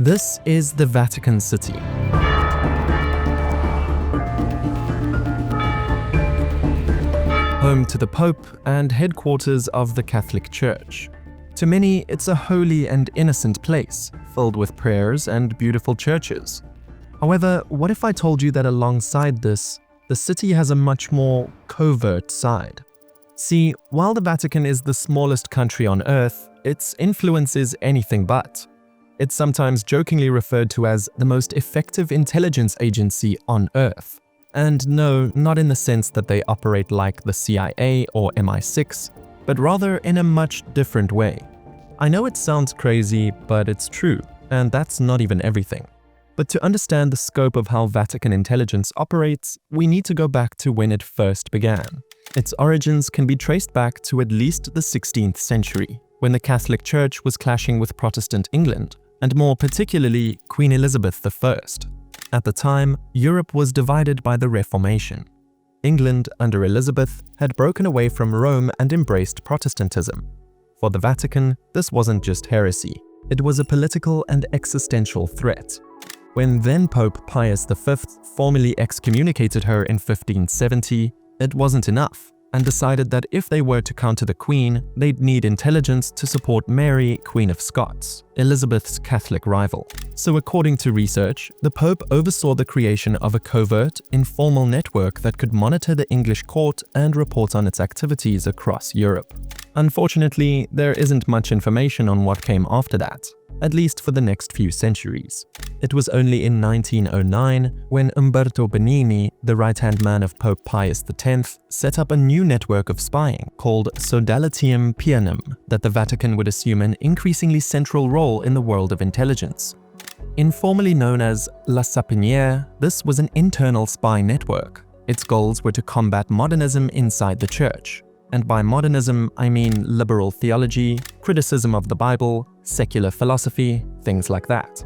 This is the Vatican City. Home to the Pope and headquarters of the Catholic Church. To many, it's a holy and innocent place, filled with prayers and beautiful churches. However, what if I told you that alongside this, the city has a much more covert side? See, while the Vatican is the smallest country on Earth, its influence is anything but. It's sometimes jokingly referred to as the most effective intelligence agency on Earth. And no, not in the sense that they operate like the CIA or MI6, but rather in a much different way. I know it sounds crazy, but it's true, and that's not even everything. But to understand the scope of how Vatican intelligence operates, we need to go back to when it first began. Its origins can be traced back to at least the 16th century, when the Catholic Church was clashing with Protestant England, and more particularly Queen Elizabeth I. At the time, Europe was divided by the Reformation. England, under Elizabeth, had broken away from Rome and embraced Protestantism. For the Vatican, this wasn't just heresy, it was a political and existential threat. When then Pope Pius V formally excommunicated her in 1570, it wasn't enough, and decided that if they were to counter the Queen, they'd need intelligence to support Mary, Queen of Scots, Elizabeth's Catholic rival. So according to research, the Pope oversaw the creation of a covert, informal network that could monitor the English court and report on its activities across Europe. Unfortunately, there isn't much information on what came after that, at least for the next few centuries. It was only in 1909 when Umberto Benigni, the right-hand man of Pope Pius X, set up a new network of spying called Sodalitium Pianum that the Vatican would assume an increasingly central role in the world of intelligence. Informally known as La Sapinière, this was an internal spy network. Its goals were to combat modernism inside the church. And by modernism, I mean liberal theology, criticism of the Bible, secular philosophy, things like that.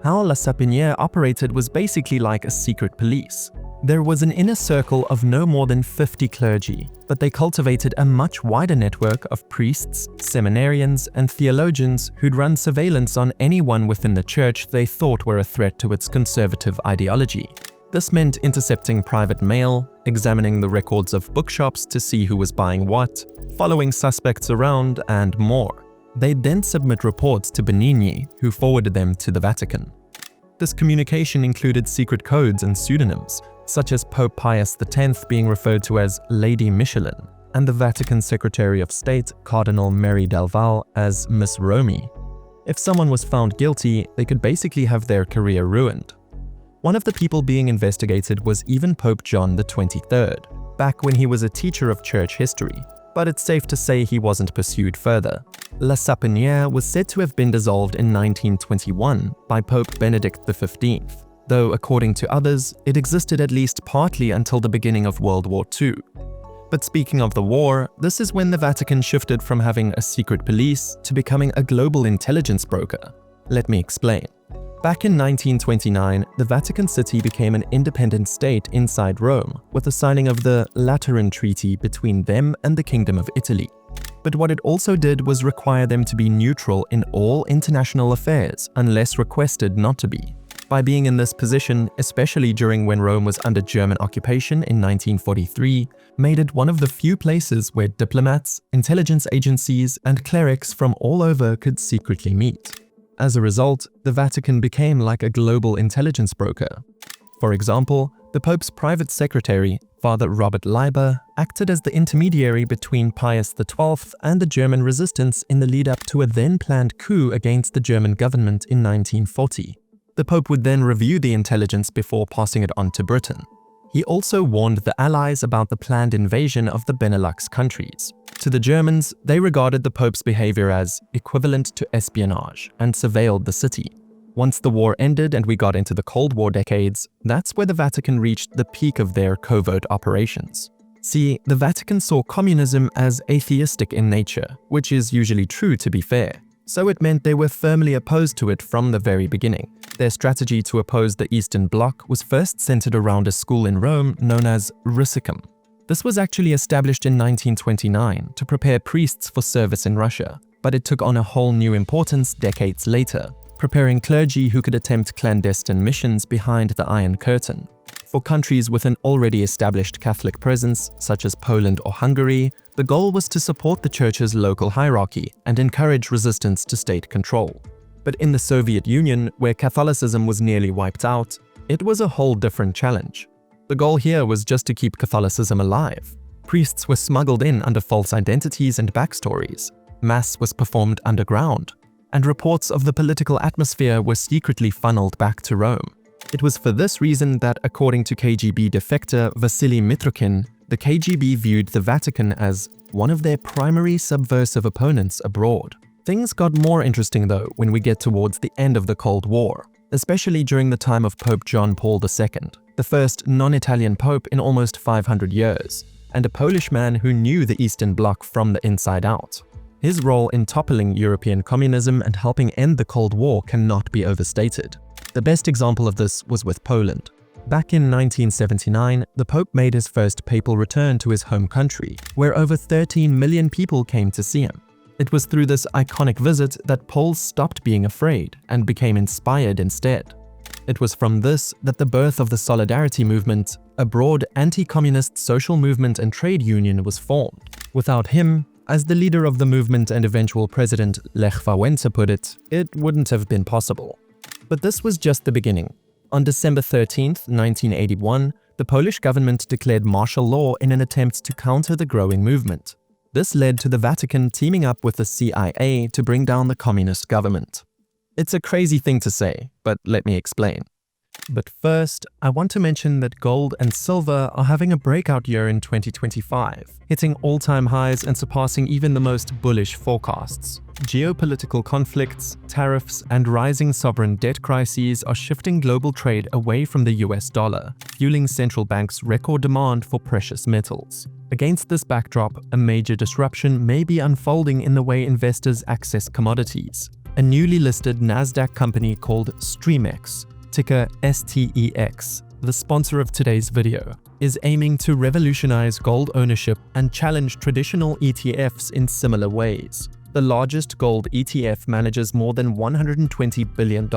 How La Sapinière operated was basically like a secret police. There was an inner circle of no more than 50 clergy, but they cultivated a much wider network of priests, seminarians, and theologians who'd run surveillance on anyone within the church they thought were a threat to its conservative ideology. This meant intercepting private mail, examining the records of bookshops to see who was buying what, following suspects around, and more. They'd then submit reports to Benigni, who forwarded them to the Vatican. This communication included secret codes and pseudonyms, such as Pope Pius X being referred to as Lady Michelin, and the Vatican Secretary of State, Cardinal Mary del Val, as Miss Romy. If someone was found guilty, they could basically have their career ruined. One of the people being investigated was even Pope John XXIII, back when he was a teacher of church history, but it's safe to say he wasn't pursued further. La Sapinière was said to have been dissolved in 1921 by Pope Benedict XV, though according to others, it existed at least partly until the beginning of World War II. But speaking of the war, this is when the Vatican shifted from having a secret police to becoming a global intelligence broker. Let me explain. Back in 1929, the Vatican City became an independent state inside Rome, with the signing of the Lateran Treaty between them and the Kingdom of Italy. But what it also did was require them to be neutral in all international affairs, unless requested not to be. By being in this position, especially during when Rome was under German occupation in 1943, made it one of the few places where diplomats, intelligence agencies, and clerics from all over could secretly meet. As a result, the Vatican became like a global intelligence broker. For example, the Pope's private secretary, Father Robert Leiber, acted as the intermediary between Pius XII and the German resistance in the lead-up to a then-planned coup against the German government in 1940. The Pope would then review the intelligence before passing it on to Britain. He also warned the Allies about the planned invasion of the Benelux countries. To the Germans, they regarded the Pope's behavior as equivalent to espionage and surveilled the city. Once the war ended and we got into the Cold War decades, that's where the Vatican reached the peak of their covert operations. See, the Vatican saw communism as atheistic in nature, which is usually true to be fair. So it meant they were firmly opposed to it from the very beginning. Their strategy to oppose the Eastern Bloc was first centered around a school in Rome known as Russicum. This was actually established in 1929 to prepare priests for service in Russia, but it took on a whole new importance decades later. preparing clergy who could attempt clandestine missions behind the Iron Curtain. For countries with an already established Catholic presence, such as Poland or Hungary, the goal was to support the church's local hierarchy and encourage resistance to state control. But in the Soviet Union, where Catholicism was nearly wiped out, it was a whole different challenge. The goal here was just to keep Catholicism alive. Priests were smuggled in under false identities and backstories. Mass was performed underground, and reports of the political atmosphere were secretly funneled back to Rome. It was for this reason that, according to KGB defector Vasily Mitrokhin, the KGB viewed the Vatican as one of their primary subversive opponents abroad. Things got more interesting though when we get towards the end of the Cold War, especially during the time of Pope John Paul II, the first non-Italian pope in almost 500 years, and a Polish man who knew the Eastern Bloc from the inside out. His role in toppling European communism and helping end the Cold War cannot be overstated. The best example of this was with Poland. Back in 1979, the Pope made his first papal return to his home country, where over 13 million people came to see him. It was through this iconic visit that Poles stopped being afraid and became inspired instead. It was from this that the birth of the Solidarity movement, a broad anti-communist social movement and trade union, was formed. Without him, as the leader of the movement and eventual president Lech Wałęsa put it wouldn't have been possible. But this was just the beginning. On December 13, 1981, the Polish government declared martial law in an attempt to counter the growing movement. This led to the Vatican teaming up with the CIA to bring down the communist government. It's a crazy thing to say, but let me explain. But first, I want to mention that gold and silver are having a breakout year in 2025, hitting all-time highs and surpassing even the most bullish forecasts. Geopolitical conflicts, tariffs, and rising sovereign debt crises are shifting global trade away from the US dollar, fueling central banks' record demand for precious metals. Against this backdrop, a major disruption may be unfolding in the way investors access commodities. A newly listed NASDAQ company called STEX, ticker STEX, the sponsor of today's video, is aiming to revolutionize gold ownership and challenge traditional ETFs in similar ways. The largest gold ETF manages more than $120 billion.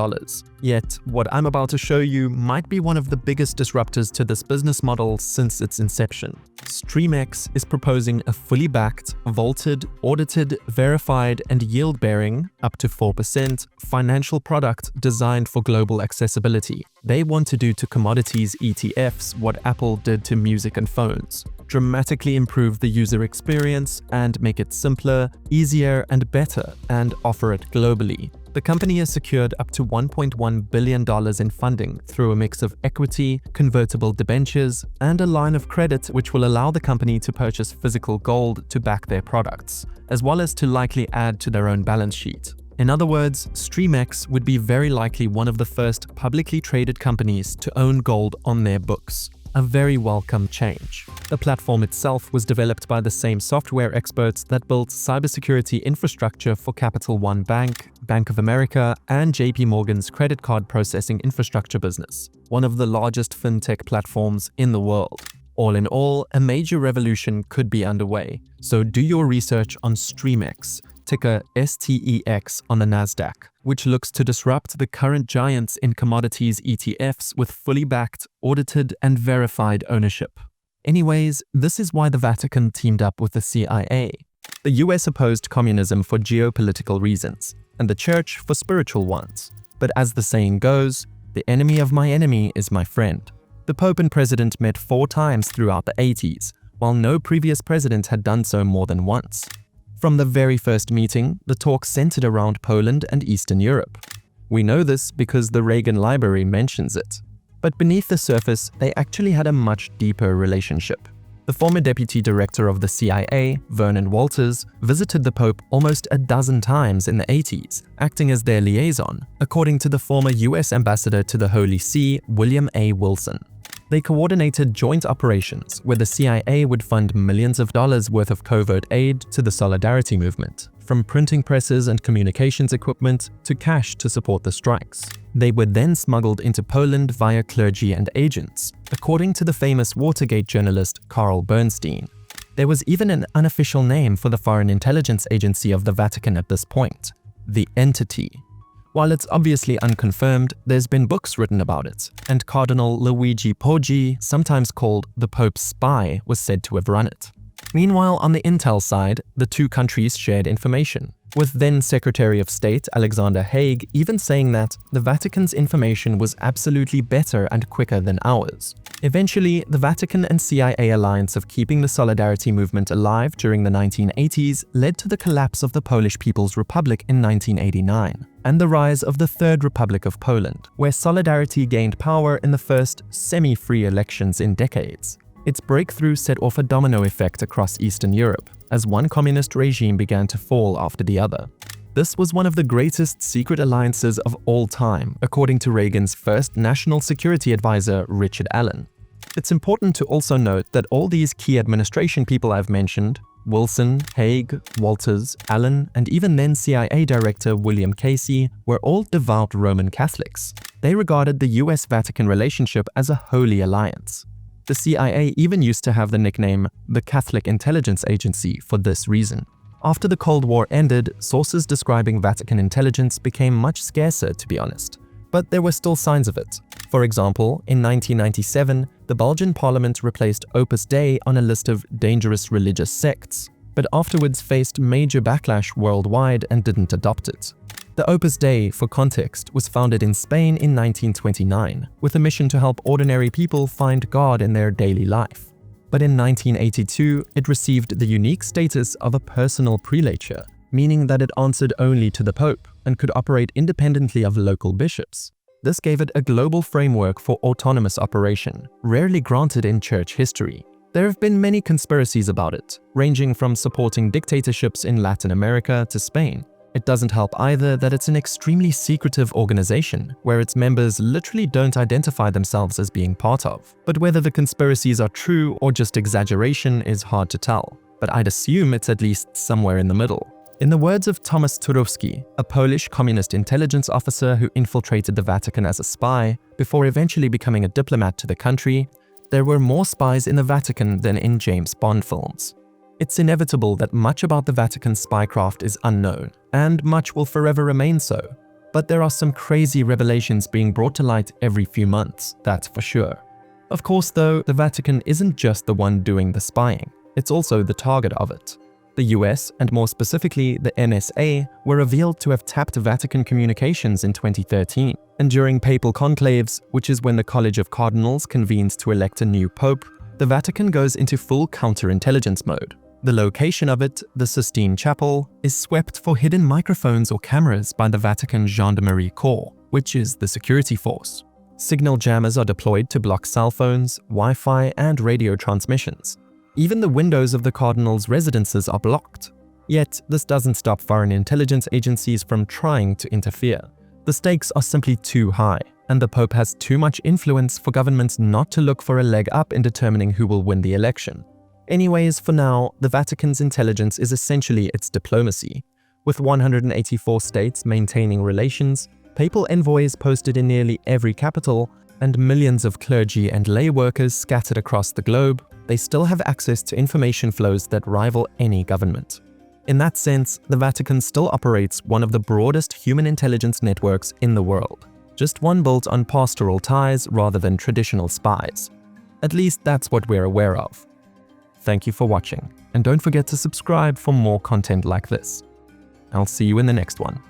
Yet, what I'm about to show you might be one of the biggest disruptors to this business model since its inception. STEX is proposing a fully backed, vaulted, audited, verified, and yield-bearing, up to 4%, financial product designed for global accessibility. They want to do to commodities ETFs what Apple did to music and phones. Dramatically improve the user experience and make it simpler, easier, and better, and offer it globally. The company has secured up to $1.1 billion in funding through a mix of equity, convertible debentures, and a line of credit which will allow the company to purchase physical gold to back their products, as well as to likely add to their own balance sheet. In other words, STEX would be very likely one of the first publicly traded companies to own gold on their books. A very welcome change. The platform itself was developed by the same software experts that built cybersecurity infrastructure for Capital One Bank, Bank of America, and JP Morgan's credit card processing infrastructure business, one of the largest fintech platforms in the world. All in all, a major revolution could be underway, so do your research on STEX, ticker STEX on the NASDAQ, which looks to disrupt the current giants in commodities ETFs with fully backed, audited, and verified ownership. Anyways, this is why the Vatican teamed up with the CIA. The US opposed communism for geopolitical reasons, and the Church for spiritual ones. But as the saying goes, the enemy of my enemy is my friend. The Pope and President met 4 times throughout the 80s, while no previous president had done so more than once. From the very first meeting, the talk centered around Poland and Eastern Europe. We know this because the Reagan Library mentions it. But beneath the surface, they actually had a much deeper relationship. The former deputy director of the CIA, Vernon Walters, visited the Pope almost a dozen times in the 80s, acting as their liaison, according to the former US ambassador to the Holy See, William A. Wilson. They coordinated joint operations where the CIA would fund millions of dollars worth of covert aid to the Solidarity movement, from printing presses and communications equipment to cash to support the strikes. They were then smuggled into Poland via clergy and agents, according to the famous Watergate journalist Carl Bernstein. There was even an unofficial name for the foreign intelligence agency of the Vatican at this point: the Entity. While it's obviously unconfirmed, there's been books written about it, and Cardinal Luigi Poggi, sometimes called the Pope's spy, was said to have run it. Meanwhile, on the intel side, the two countries shared information, with then Secretary of State Alexander Haig even saying that the Vatican's information was absolutely better and quicker than ours. Eventually, the Vatican and CIA alliance of keeping the Solidarity movement alive during the 1980s led to the collapse of the Polish People's Republic in 1989, and the rise of the Third Republic of Poland, where Solidarity gained power in the first semi-free elections in decades. Its breakthrough set off a domino effect across Eastern Europe, as one communist regime began to fall after the other. This was one of the greatest secret alliances of all time, according to Reagan's first national security advisor, Richard Allen. It's important to also note that all these key administration people I've mentioned, Wilson, Haig, Walters, Allen, and even then CIA Director William Casey, were all devout Roman Catholics. They regarded the US-Vatican relationship as a holy alliance. The CIA even used to have the nickname the Catholic Intelligence Agency for this reason. After the Cold War ended, sources describing Vatican intelligence became much scarcer, to be honest. But there were still signs of it. For example, in 1997, the Belgian parliament replaced Opus Dei on a list of dangerous religious sects, but afterwards faced major backlash worldwide and didn't adopt it. The Opus Dei, for context, was founded in Spain in 1929, with a mission to help ordinary people find God in their daily life. But in 1982, it received the unique status of a personal prelature, meaning that it answered only to the Pope and could operate independently of local bishops. This gave it a global framework for autonomous operation, rarely granted in church history. There have been many conspiracies about it, ranging from supporting dictatorships in Latin America to Spain. It doesn't help either that it's an extremely secretive organization, where its members literally don't identify themselves as being part of. But whether the conspiracies are true or just exaggeration is hard to tell, but I'd assume it's at least somewhere in the middle. In the words of Thomas Turowski, a Polish communist intelligence officer who infiltrated the Vatican as a spy, before eventually becoming a diplomat to the country, there were more spies in the Vatican than in James Bond films. It's inevitable that much about the Vatican's spycraft is unknown, and much will forever remain so. But there are some crazy revelations being brought to light every few months, that's for sure. Of course though, the Vatican isn't just the one doing the spying, it's also the target of it. The US, and more specifically the NSA, were revealed to have tapped Vatican communications in 2013. And during papal conclaves, which is when the College of Cardinals convenes to elect a new pope, the Vatican goes into full counterintelligence mode. The location of it, the Sistine Chapel, is swept for hidden microphones or cameras by the Vatican Gendarmerie Corps, which is the security force. Signal jammers are deployed to block cell phones, Wi-Fi, and radio transmissions. Even the windows of the cardinals' residences are blocked. Yet, this doesn't stop foreign intelligence agencies from trying to interfere. The stakes are simply too high, and the Pope has too much influence for governments not to look for a leg up in determining who will win the election. Anyways, for now, the Vatican's intelligence is essentially its diplomacy. With 184 states maintaining relations, papal envoys posted in nearly every capital, and millions of clergy and lay workers scattered across the globe, they still have access to information flows that rival any government. In that sense, the Vatican still operates one of the broadest human intelligence networks in the world, just one built on pastoral ties rather than traditional spies. At least that's what we're aware of. Thank you for watching, and don't forget to subscribe for more content like this. I'll see you in the next one.